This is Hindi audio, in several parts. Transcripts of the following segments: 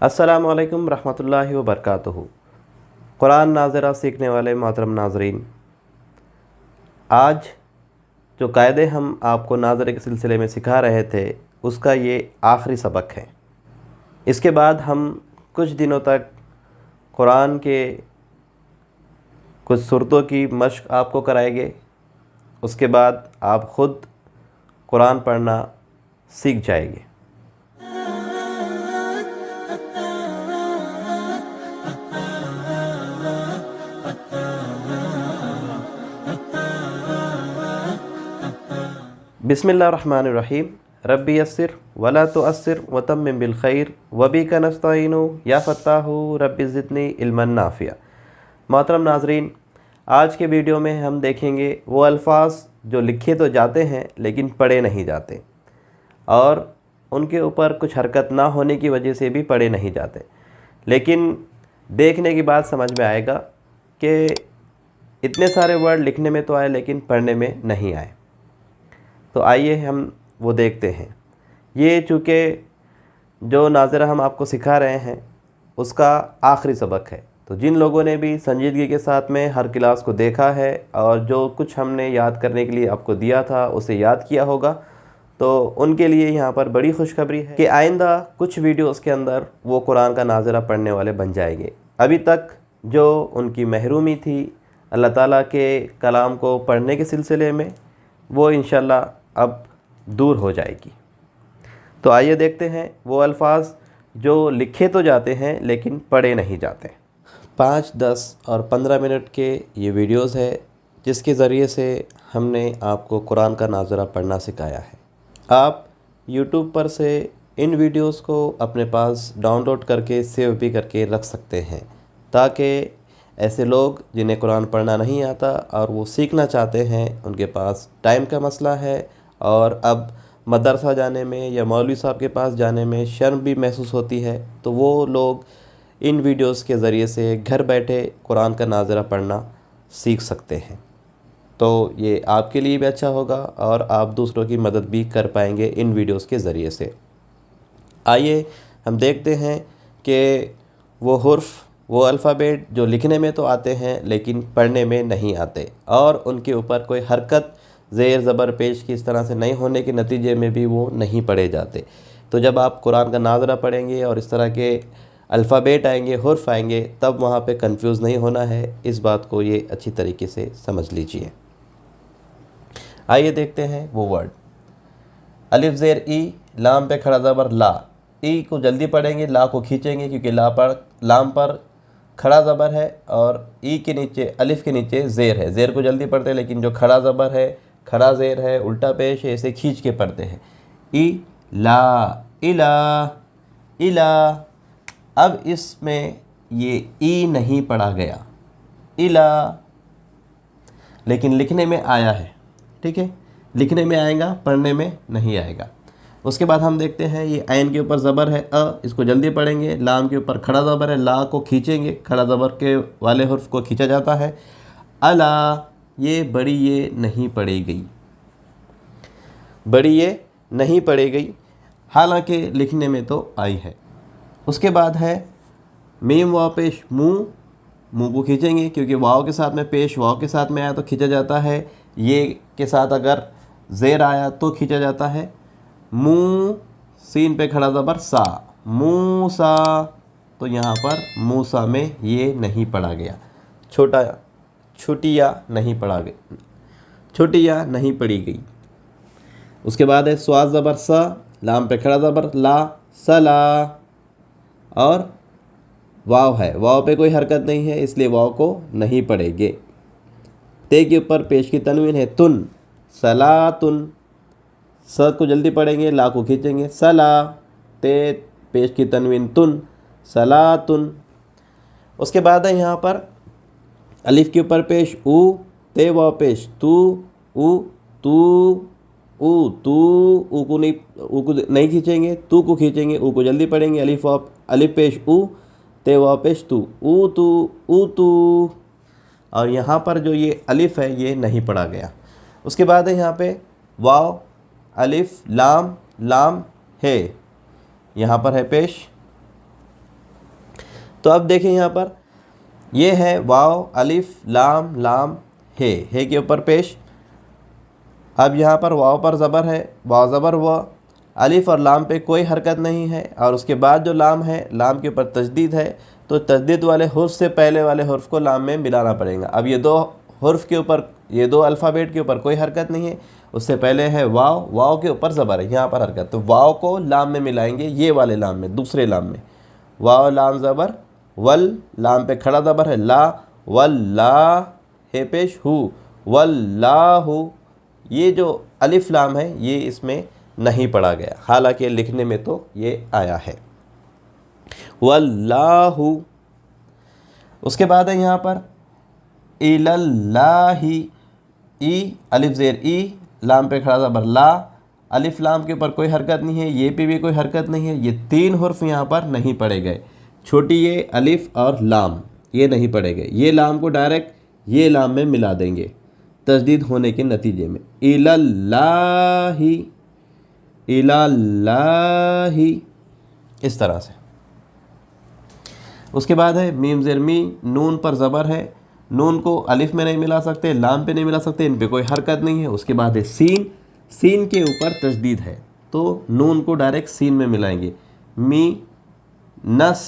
अस्सलामु अलैकुम रहमतुल्लाहि व बरकातुहू। कुरान नाज़रा सीखने वाले मोहतरम नाज़रीन, आज जो कायदे हम आपको नाज़रे के सिलसिले में सिखा रहे थे उसका ये आखिरी सबक है। इसके बाद हम कुछ दिनों तक कुरान के कुछ सूरतों की मश्क आपको कराएंगे। उसके बाद आप ख़ुद कुरान पढ़ना सीख जाएंगे। बिस्मिल्लाहिर्रहमानिर्रहीम। रब्बी यस्सिर वला तुअस्सिर वतम्मिम बिल खैर वबिका नस्तईनु या फत्ताहु रब्बि ज़िदनी इल्मन नाफ़िया। मोहतरम नाज़रीन, आज के वीडियो में हम देखेंगे वो अल्फाज जो लिखे तो जाते हैं लेकिन पढ़े नहीं जाते, और उनके ऊपर कुछ हरकत ना होने की वजह से भी पढ़े नहीं जाते, लेकिन देखने के बाद समझ में आएगा कि इतने सारे वर्ड लिखने में तो आए लेकिन पढ़ने में नहीं आए। तो आइए हम वो देखते हैं। ये चूँकि जो नाज़रा हम आपको सिखा रहे हैं उसका आखिरी सबक है, तो जिन लोगों ने भी संजीदगी के साथ में हर क्लास को देखा है और जो कुछ हमने याद करने के लिए आपको दिया था उसे याद किया होगा, तो उनके लिए यहाँ पर बड़ी खुशखबरी है कि आइंदा कुछ वीडियोस के अंदर वो कुरान का नाज़रा पढ़ने वाले बन जाएंगे। अभी तक जो उनकी महरूमी थी अल्लाह ताला के कलाम को पढ़ने के सिलसिले में, वो इंशाल्लाह अब दूर हो जाएगी। तो आइए देखते हैं वो अल्फाज जो लिखे तो जाते हैं लेकिन पढ़े नहीं जाते। 5, 10 और 15 मिनट के ये वीडियोस है जिसके ज़रिए से हमने आपको कुरान का नाज़रा पढ़ना सिखाया है। आप YouTube पर से इन वीडियोस को अपने पास डाउनलोड करके सेव भी करके रख सकते हैं, ताकि ऐसे लोग जिन्हें कुरान पढ़ना नहीं आता और वो सीखना चाहते हैं, उनके पास टाइम का मसला है और अब मदरसा जाने में या मौलवी साहब के पास जाने में शर्म भी महसूस होती है, तो वो लोग इन वीडियोस के ज़रिए से घर बैठे कुरान का नाज़रा पढ़ना सीख सकते हैं। तो ये आपके लिए भी अच्छा होगा और आप दूसरों की मदद भी कर पाएंगे इन वीडियोस के ज़रिए से। आइए हम देखते हैं कि वो हुर्फ़, वो अल्फ़ाबेट जो लिखने में तो आते हैं लेकिन पढ़ने में नहीं आते, और उनके ऊपर कोई हरकत ज़ेर ज़बर पेश की इस तरह से नहीं होने के नतीजे में भी वो नहीं पढ़े जाते। तो जब आप कुरान का नाज़रा पढ़ेंगे और इस तरह के अल्फ़ाबेट आएंगे, हुर्फ़ आएंगे, तब वहाँ पे कंफ्यूज नहीं होना है। इस बात को ये अच्छी तरीके से समझ लीजिए। आइए देखते हैं वो वर्ड। अलिफ ज़ेर ई, लाम पे खड़ा ज़बर ला। ई को जल्दी पढ़ेंगे, ला को खींचेंगे क्योंकि लाम पर खड़ा ज़बर है और ई के नीचे, अलिफ के नीचे ज़ेर है। ज़ेर को जल्दी पढ़ते हैं लेकिन जो खड़ा ज़बर है, खड़ा ज़ेर है, उल्टा पेश है, इसे खींच के पढ़ते हैं। ई ला, इला, इला। अब इसमें ये ई नहीं पढ़ा गया, इला, लेकिन लिखने में आया है। ठीक है, लिखने में आएगा, पढ़ने में नहीं आएगा। उसके बाद हम देखते हैं ये ऐन के ऊपर ज़बर है अ, इसको जल्दी पढ़ेंगे। लाम के ऊपर खड़ा ज़बर है, ला को खींचेंगे, खड़ा ज़बर के वाले हुर्फ को खींचा जाता है। अला, ये बड़ी ये नहीं पढ़ी गई, बड़ी ये नहीं पढ़ी गई, हालांकि लिखने में तो आई है। उसके बाद है मीम वाव पेश मुँह, मुँह को खींचेंगे क्योंकि वाव के साथ में पेश वाव के साथ में आया तो खींचा जाता है। ये के साथ अगर ज़ेर आया तो खींचा जाता है। मुँह, सीन पे खड़ा ज़बर सा, मूसा, तो यहाँ पर मूसा में ये नहीं पढ़ा गया। छुटिया नहीं पढ़ा गया, छुटिया नहीं पढ़ी गई। उसके बाद है स्वाद ज़बर सा, लाम पे खड़ा ज़बर ला, सला, और वाव है, वाव पे कोई हरकत नहीं है इसलिए वाव को नहीं पढ़ेंगे। ते के ऊपर पेश की तनवीन है तुन, सलातुन। स को जल्दी पढ़ेंगे, ला को खींचेंगे, सला, ते पेश की तनवीन तुन, सलातुन। उसके बाद है यहाँ पर अलिफ के ऊपर पेश ऊ, ते वाव पेश तू, ऊ, तू, ऊ, तू। ऊ को नहीं खींचेंगे, तू को खींचेंगे, ऊ को जल्दी पढ़ेंगे। अलिफ पेश ऊ, ते वाव पेश तू, ऊ तू, ऊ तू। और यहाँ पर जो ये अलिफ है ये नहीं पढ़ा गया। उसके बाद है यहाँ पे वाव, अलिफ, लाम, लाम है, यहाँ पर है पेश तो अब देखें यहाँ पर ये है वाव अलिफ लाम लाम हे के ऊपर पेश। अब यहाँ पर वाव पर ज़बर है, वाव ज़बर हुआ, अलिफ और लाम पे कोई हरकत नहीं है, और उसके बाद जो लाम है, लाम के ऊपर तजदीद है, तो तजदीद वाले हुर्फ से पहले वाले हुर्फ को लाम में मिलाना पड़ेगा। अब ये दो हुर्फ के ऊपर, ये दो अल्फ़ाबेट के ऊपर कोई हरकत नहीं है, उससे पहले है वाव, वाव के ऊपर ज़बर है, यहाँ पर हरकत, तो वाव को लाम में मिलाएंगे, ये वाले लाम में, दूसरे लाम में, वाव लाम ज़बर, वल, लाम पे खड़ा ज़बर है, ला, वल्ला, हे पेश हु, वल्लाहु। ये जो अलिफ लाम है ये इसमें नहीं पढ़ा गया, हालांकि लिखने में तो ये आया है, वल्लाहु। उसके बाद है यहाँ पर इलल्लाही, ई अलिफ ज़ेर ई, लाम पे खड़ा ज़बर ला, अलिफ लाम के ऊपर कोई हरकत नहीं है, ये पे भी कोई हरकत नहीं है, ये तीन हुर्फ यहाँ पर नहीं पढ़े गए, छोटी ये अलिफ और लाम ये नहीं पढ़े गए, ये लाम को डायरेक्ट ये लाम में मिला देंगे तजदीद होने के नतीजे में, इलल्लाही, इलल्लाही, इस तरह से। उसके बाद है मीम ज़ेर मी, नून पर ज़बर है, नून को अलिफ में नहीं मिला सकते, लाम पे नहीं मिला सकते, इन पे कोई हरकत नहीं है। उसके बाद है सीन, सीन के ऊपर तजदीद है, तो नून को डायरेक्ट सीन में मिलाएंगे, मी नस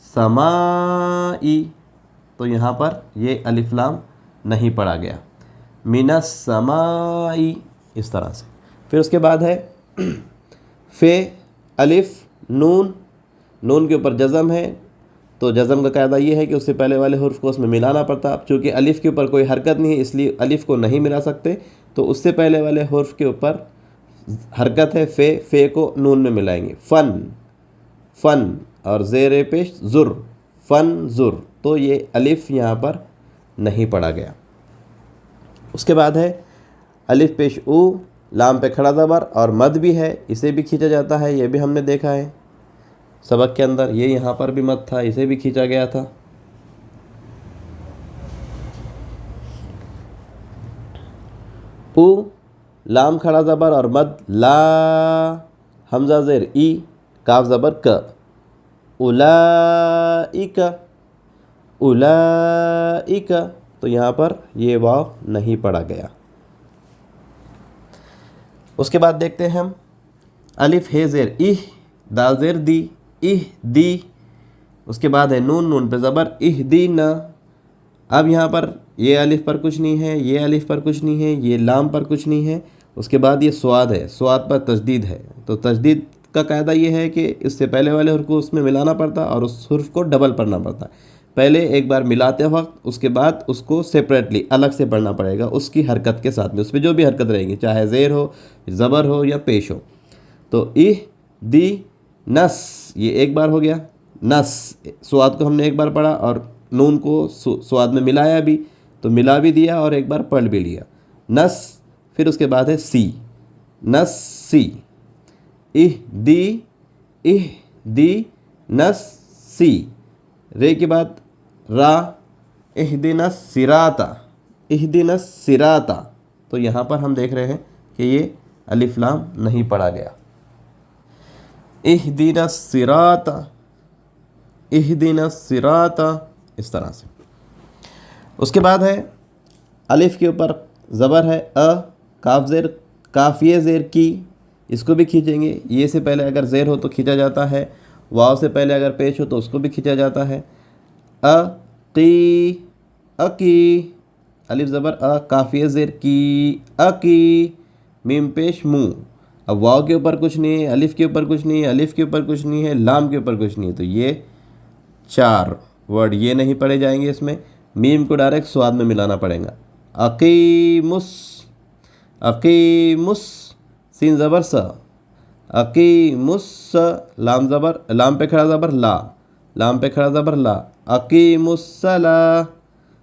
समाई, तो यहाँ पर ये अलिफ लाम नहीं पढ़ा गया, मिनस समाई, इस तरह से। फिर उसके बाद है फे अलिफ नून, नून के ऊपर जज़म है, तो जज़म का कायदा ये है कि उससे पहले वाले हुर्फ को उसमें मिलाना पड़ता। अब चूँकि अलिफ़ के ऊपर कोई हरकत नहीं है इसलिए अलिफ़ को नहीं मिला सकते, तो उससे पहले वाले हुर्फ के ऊपर हरकत है, फ़े को नून में मिलाएंगे, फ़न, फ़न, और ज़ेर पेश ज़ुर, फ़न ज़ुर, तो ये अलिफ़ यहाँ पर नहीं पढ़ा गया। उसके बाद है अलिफ़ पेश ऊ, लाम पे खड़ा ज़बर और मद भी है, इसे भी खींचा जाता है, ये भी हमने देखा है सबक के अंदर, ये यहाँ पर भी मद था, इसे भी खींचा गया था। ऊ, लाम खड़ा ज़बर और मद, ला, हमज़ा ज़ेर ई, काफ ज़बर क, उलाइका, उलाइका, तो यहाँ पर ये वाव नहीं पढ़ा गया। उसके बाद देखते हैं हम अलिफ हे ज़ेर इह, दाल ज़ेर दी, इह दी। उसके बाद है नून, नून पे ज़बर, इह दी न। अब यहाँ पर ये अलिफ पर कुछ नहीं है, ये अलिफ पर कुछ नहीं है, ये लाम पर कुछ नहीं है। उसके बाद ये स्वाद है, स्वाद पर तजदीद है, तो तजदीद का कायदा ये है कि इससे पहले वाले हुर्फ को उसमें मिलाना पड़ता और उस हुर्फ को डबल पढ़ना पड़ता। पहले एक बार मिलाते वक्त, उसके बाद उसको सेपरेटली अलग से पढ़ना पड़ेगा उसकी हरकत के साथ में, उसमें जो भी हरकत रहेगी, चाहे ज़ेर हो, ज़बर हो या पेश हो। तो इह दी नस, ये एक बार हो गया, नस, स्वाद को हमने एक बार पढ़ा और नून को स्वाद में मिलाया भी, तो मिला भी दिया और एक बार पढ़ भी लिया, नस। फिर उसके बाद है सी, नस सी, इह दी नस सी, रे के बाद रा, इहदिनस सिराता, इहदिनस सिराता, तो यहाँ पर हम देख रहे हैं कि ये अलिफ लाम नहीं पढ़ा गया, इहदिनस सिराता, इहदिनस सिराता, इस तरह से। उसके बाद है अलिफ के ऊपर ज़बर है अ, काफ ज़ेर, काफिए ज़ेर की, इसको भी खींचेंगे, ये से पहले अगर ज़ेर हो तो खींचा जाता है, वाव से पहले अगर पेश हो तो उसको भी खींचा जाता है। अकी, अकी, अलिफ ज़बर अ, काफिए ज़ेर की, अकी, मीम पेश मुँह। अब वाव के ऊपर कुछ नहीं है, अलिफ के ऊपर कुछ नहीं है, अलिफ के ऊपर कुछ नहीं है, लाम के ऊपर कुछ नहीं है, तो ये चार वर्ड ये नहीं पढ़े जाएंगे इसमें। मीम को डायरेक्ट स्वाद में मिलाना पड़ेगा, अकीमुस, अकीमुस, सीन ज़बर स, अकीमुस, लाम ज़बर, लाम पे खड़ा ज़बर ला, लाम पे खड़ा ज़बर ला, अकीमुस्सला।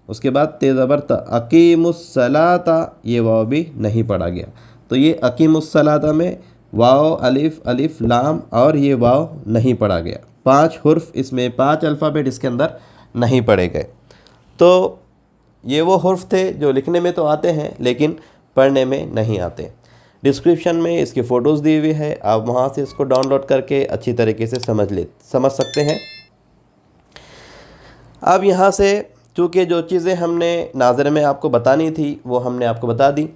उसके बाद ते ज़बर त, अकीमुस्सलाता, ये वाव भी नहीं पढ़ा गया। तो ये अकीमुस्सलाता में वाव अलिफ अलिफ लाम और ये वाव नहीं पढ़ा गया। 5 हुर्फ इसमें, 5 अल्फ़ाबेट इसके अंदर नहीं पढ़े गए। तो ये वो हुर्फ थे जो लिखने में तो आते हैं लेकिन पढ़ने में नहीं आते। डिस्क्रिप्शन में इसकी फ़ोटोज़ दी हुई है, आप वहाँ से इसको डाउनलोड करके अच्छी तरीके से समझ सकते हैं। अब यहाँ से चूँकि जो चीज़ें हमने नाज़रे में आपको बतानी थी वो हमने आपको बता दी।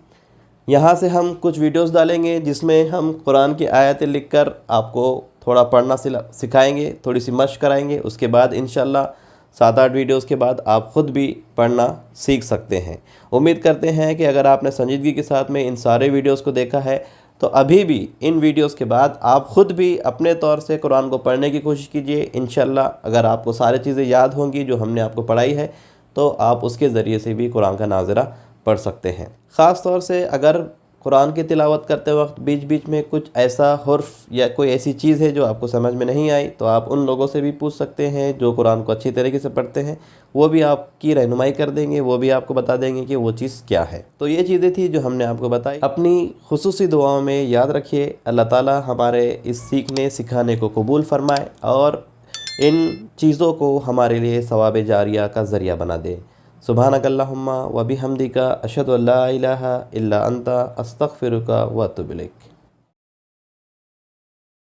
यहाँ से हम कुछ वीडियोस डालेंगे जिसमें हम कुरान की आयतें लिखकर आपको थोड़ा पढ़ना सिखाएंगे, थोड़ी सी मश्क कराएंगे। उसके बाद इंशाल्लाह 7-8 वीडियोस के बाद आप ख़ुद भी पढ़ना सीख सकते हैं। उम्मीद करते हैं कि अगर आपने संजीदगी के साथ में इन सारे वीडियोस को देखा है तो अभी भी इन वीडियोस के बाद आप ख़ुद भी अपने तौर से कुरान को पढ़ने की कोशिश कीजिए। इंशाल्लाह अगर आपको सारी चीज़ें याद होंगी जो हमने आपको पढ़ाई है तो आप उसके ज़रिए से भी कुरान का नाज़रा पढ़ सकते हैं। ख़ास तौर से अगर कुरान की तिलावत करते वक्त बीच बीच में कुछ ऐसा हुर्फ या कोई ऐसी चीज़ है जो आपको समझ में नहीं आई तो आप उन लोगों से भी पूछ सकते हैं जो कुरान को अच्छी तरीके से पढ़ते हैं। वो भी आपकी रहनुमाई कर देंगे, वो भी आपको बता देंगे कि वो चीज़ क्या है। तो ये चीज़ें थी जो हमने आपको बताई। अपनी खुसूसी दुआओं में याद रखिए। अल्लाह ताला हमारे इस सीखने सिखाने को कबूल फरमाए और इन चीज़ों को हमारे लिए सवाब जारिया का ज़रिया बना दे। सुब्हानकल्लाहुम्मा व बिहम्दिका अशहदु अल्ला इलाहा इल्ला अंता अस्तगफिरुका व अतूबु इलैक।